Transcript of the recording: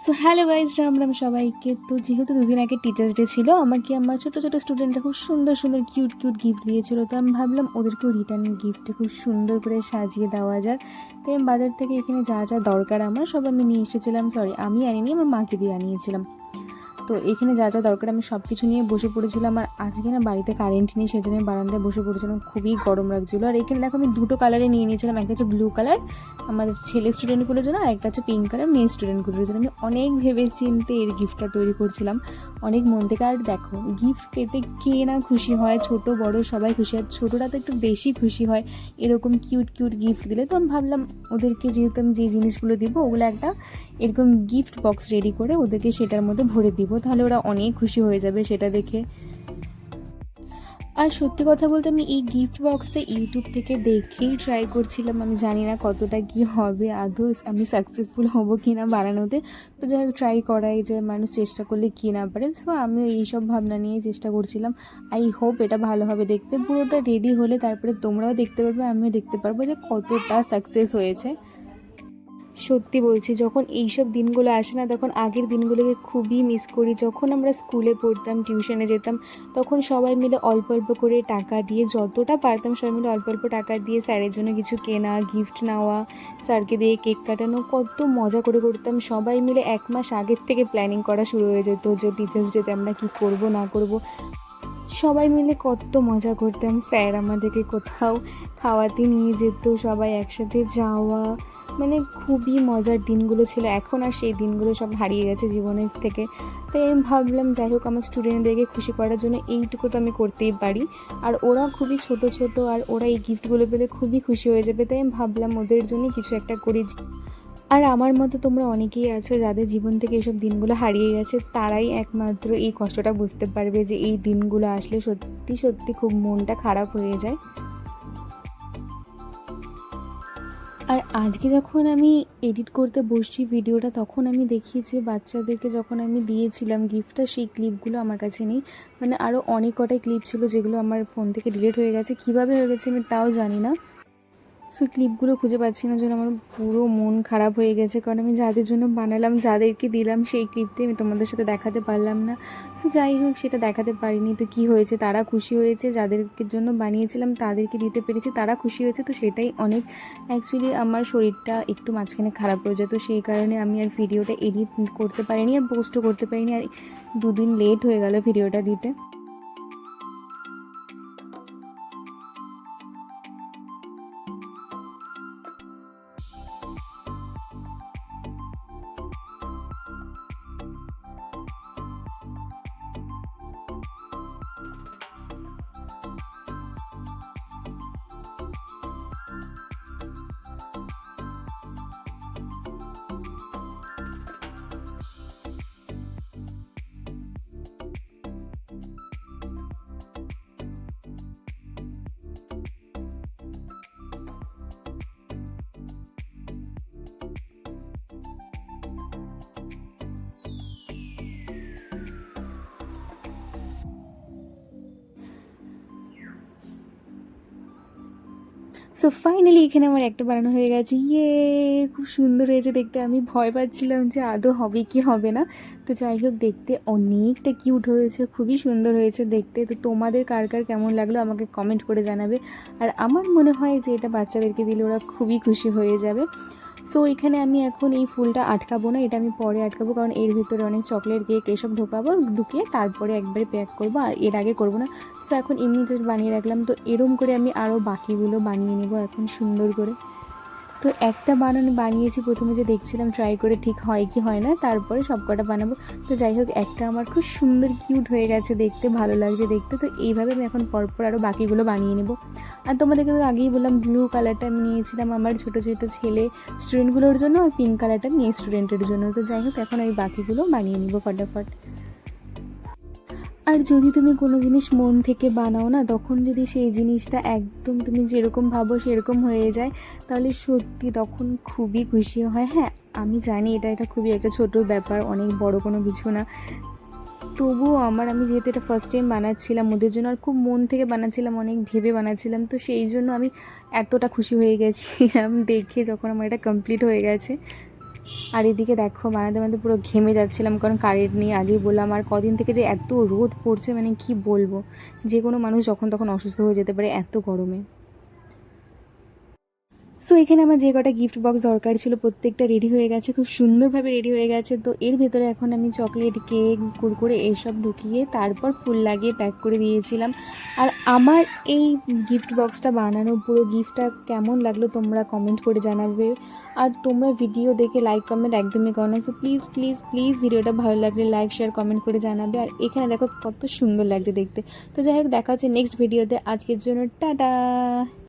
So hello guys, Ram Ram সবাইকে। তো যেহেতু দুদিন আগে টিচার্স ডে ছিল, আমাকে আমার ছোটো ছোটো স্টুডেন্টরা খুব সুন্দর সুন্দর কিউট কিউট গিফট দিয়েছিল। তো আমি ভাবলাম ওদেরকেও রিটার্ন গিফটে খুব সুন্দর করে সাজিয়ে দেওয়া যাক। তাই আমি বাজার থেকে এখানে যা যা দরকার আমার সব আমি নিয়ে এসেছিলাম। সরি, আমি আনিনি, আমার মাকে দিয়ে আনিয়েছিলাম। তো এখানে যা যা দরকার আমি সব কিছু নিয়ে বসে পড়েছিলাম। আর আজকে না বাড়িতে কারেন্ট নেই, সেজন্য বারান্দায় বসে পড়েছিলাম, খুবই গরম লাগছিলো। আর এখানে দেখো আমি দুটো কালারে নিয়ে নিয়েছিলাম, একটা হচ্ছে ব্লু কালার আমাদের ছেলে স্টুডেন্টগুলোর জন্য, আর একটা হচ্ছে পিঙ্ক কালার মেয়ে স্টুডেন্টগুলোর জন্য। আমি অনেক ভেবে চিন্তে এর গিফটটা তৈরি করছিলাম, অনেক মন থেকে। আর দেখো, গিফট পেতে কে না খুশি হয়, ছোট বড় সবাই খুশি হয়, ছোটরা তো একটু বেশি খুশি হয় এরকম কিউট কিউট গিফট দিলে। তো আমি ভাবলাম ওদেরকে যেহেতু আমি যে জিনিসগুলো দিব ওগুলো একটা এরকম গিফট বক্স রেডি করে ওদেরকে সেটার মধ্যে ভরে দিব, তাহলে ওরা অনেক খুশি হয়ে যাবে সেটা দেখে। আর সত্যি কথা বলতে আমি এই গিফট বক্সটা ইউটিউব থেকে দেখেই ট্রাই করছিলাম। আমি জানি না কতটা কি হবে, আদৌ আমি সাকসেসফুল হব কি না বানানোতে। তো যাই হোক, ট্রাই করাই যায়, মানুষ চেষ্টা করলে কী না পারে। সো আমিও এইসব ভাবনা নিয়ে চেষ্টা করছিলাম। আই হোপ এটা ভালো হবে দেখতে। পুরোটা রেডি হলে তারপরে তোমরাও দেখতে পারবে, আমিও দেখতে পারবো যে কতটা সাকসেস হয়েছে। সত্যি বলছি, যখন এইসব দিনগুলো আসে না, তখন আগের দিনগুলোকে খুবই মিস করি। যখন আমরা স্কুলে পড়তাম, টিউশনে যেতাম, তখন সবাই মিলে অল্প অল্প করে টাকা দিয়ে, যতটা পারতাম সবাই মিলে অল্প অল্প টাকা দিয়ে স্যারের জন্য কিছু কেনা, গিফট নেওয়া, স্যারকে দিয়ে কেক কাটানো, কত মজা করে করতাম। সবাই মিলে 1 মাস আগের থেকে প্ল্যানিং করা শুরু হয়ে যেত যে টিচার্স ডেতে আমরা কী করব না করব। সবাই মিলে কত মজা করতাম, স্যার আমাদেরকে কোথাও খাওয়াতে নিয়ে যেত, সবাই একসাথে যাওয়া, মানে খুবই মজার দিনগুলো ছিল। এখন আর সেই দিনগুলো সব হারিয়ে গেছে জীবনের থেকে। তাই আমি ভাবলাম যাই হোক, আমার স্টুডেন্টদেরকে খুশি করার জন্য এইটুকু তো আমি করতেই পারি। আর ওরা খুবই ছোট ছোট, আর ওরা এই গিফটগুলো পেলে খুবই খুশি হয়ে যাবে। তাই আমি ভাবলাম ওদের জন্য কিছু একটা করি। আর আমার মতো তোমরা অনেকেই আছো যাদের জীবন থেকে এসব দিনগুলো হারিয়ে গেছে, তারাই একমাত্র এই কষ্টটা বুঝতে পারবে যে এই দিনগুলো আসলে সত্যি সত্যি খুব মনটা খারাপ হয়ে যায়। আর আজকে যখন আমি এডিট করতে বসছি ভিডিওটা, তখন আমি দেখি যে বাচ্চাদেরকে যখন আমি দিয়েছিলাম গিফটটা, সেই ক্লিপগুলো আমার কাছে নেই। মানে আরও অনেক কটাই ক্লিপ ছিল যেগুলো আমার ফোন থেকে ডিলিট হয়ে গেছে। কীভাবে হয়ে গেছে আমি তাও জানি না। সো ক্লিপগুলো খুঁজে পাচ্ছি না, জন্য আমার পুরো মন খারাপ হয়ে গেছে। কারণ আমি যাদের জন্য বানালাম, যাদেরকে দিলাম, সেই ক্লিপটি আমি তোমাদের সাথে দেখাতে পারলাম না। সো যাই হোক, সেটা দেখাতে পারিনি তো কী হয়েছে, তারা খুশি হয়েছে, যাদেরকে জন্য বানিয়েছিলাম তাদেরকে দিতে পেরেছি, তারা খুশি হয়েছে, তো সেটাই অনেক। অ্যাকচুয়ালি আমার শরীরটা একটু মাঝখানে খারাপ হয়ে যায়, তো সেই কারণে আমি আর ভিডিওটা এডিট করতে পারিনি, আর পোস্টও করতে পারিনি, আর 2 দিন লেট হয়ে গেল ভিডিওটা দিতে। সো ফাইনালি এখানে আমার একটা বানানো হয়ে গেছে। খুব সুন্দর হয়েছে দেখতে। আমি ভয় পাচ্ছিলাম যে আদৌ হবে কি হবে না। তো যাই হোক, দেখতে অনেকটা কিউট হয়েছে, খুবই সুন্দর হয়েছে দেখতে। তো তোমাদের কার কার কেমন লাগলো আমাকে কমেন্ট করে জানাবে। আর আমার মনে হয় যে এটা বাচ্চাদেরকে দিলে ওরা খুবই খুশি হয়ে যাবে। সো এখানে আমি এখন এই ফুলটা আটকাবো না, এটা আমি পরে আটকাবো, কারণ এর ভিতরে অনেক চকলেট কেক এসব ঢোকাবো, ঢুকিয়ে তারপরে একবারে প্যাক করবো, আর এর আগে করবো না। সো এখন এমনি জাস্ট বানিয়ে রাখলাম। তো এরম করে আমি আরও বাকিগুলো বানিয়ে নেবো এখন সুন্দর করে। তো একটা বানিয়েছি প্রথমে, যে দেখছিলাম ট্রাই করে ঠিক হয় কি হয় না, তারপরে সব কটা বানাবো। তো যাই হোক, একটা আমার খুব সুন্দর কিউট হয়ে গেছে দেখতে, ভালো লাগছে দেখতে। তো এইভাবে আমি এখন পরপর আরও বাকিগুলো বানিয়ে নেব। আর তোমাদেরকে তো আগেই বললাম, ব্লু কালারটা আমি নিয়েছিলাম আমার ছোটো ছোটো ছেলে স্টুডেন্টগুলোর জন্য, আর পিঙ্ক কালারটা মেয়ে স্টুডেন্টের জন্য। তো যাই হোক, এখন আমি বাকিগুলো বানিয়ে নেব ফটাফট। আর যদি তুমি কোনো জিনিস মন থেকে বানাও না, তখন যদি সেই জিনিসটা একদম তুমি যেরকম ভাবো সেরকম হয়ে যায়, তাহলে সত্যি তখন খুবই খুশি হয়। হ্যাঁ, আমি জানি এটা খুবই একটা ছোট ব্যাপার, অনেক বড় কোনো কিছু না। তবুও আমি যেহেতু এটা ফার্স্ট টাইম বানাচ্ছিলাম ওদের জন্য, আর খুব মন থেকে বানাচ্ছিলাম, অনেক ভেবে বানাচ্ছিলাম, তো সেই জন্য আমি এতটা খুশি হয়ে গেছিলাম দেখে যখন আমার এটা কমপ্লিট হয়ে গেছে। আর এদিকে দেখো বানাতে বানাতে পুরো ঘেমে যাচ্ছিলাম, কারণ কারেন্ট নেই, আগেই বললাম। আর কদিন থেকে যে এত রোদ পড়ছে মানে কি বলবো, যে কোনো মানুষ যখন তখন অসুস্থ হয়ে যেতে পারে এত গরমে। সো এখানে আমার যে কটা গিফট বক্স দরকার ছিল প্রত্যেকটা রেডি হয়ে গেছে, খুব সুন্দরভাবে রেডি হয়ে গেছে। তো এর ভেতরে এখন আমি চকলেট, কেক, কুরকুরে এইসব ঢুকিয়ে তারপর ফুল লাগিয়ে প্যাক করে দিয়েছিলাম। আর আমার এই গিফট বক্সটা বানানো পুরো গিফটটা কেমন লাগলো তোমরা কমেন্ট করে জানাবে। আর তোমরা ভিডিও দেখে লাইক কমেন্ট একদমই করো না, সো প্লিজ প্লিজ প্লিজ ভিডিওটা ভালো লাগলে লাইক শেয়ার কমেন্ট করে জানাবে। আর এখানে দেখো কত সুন্দর লাগছে দেখতে। তো যাই হোক, দেখা হচ্ছে নেক্সট ভিডিওতে। আজকের জন্য টাটা।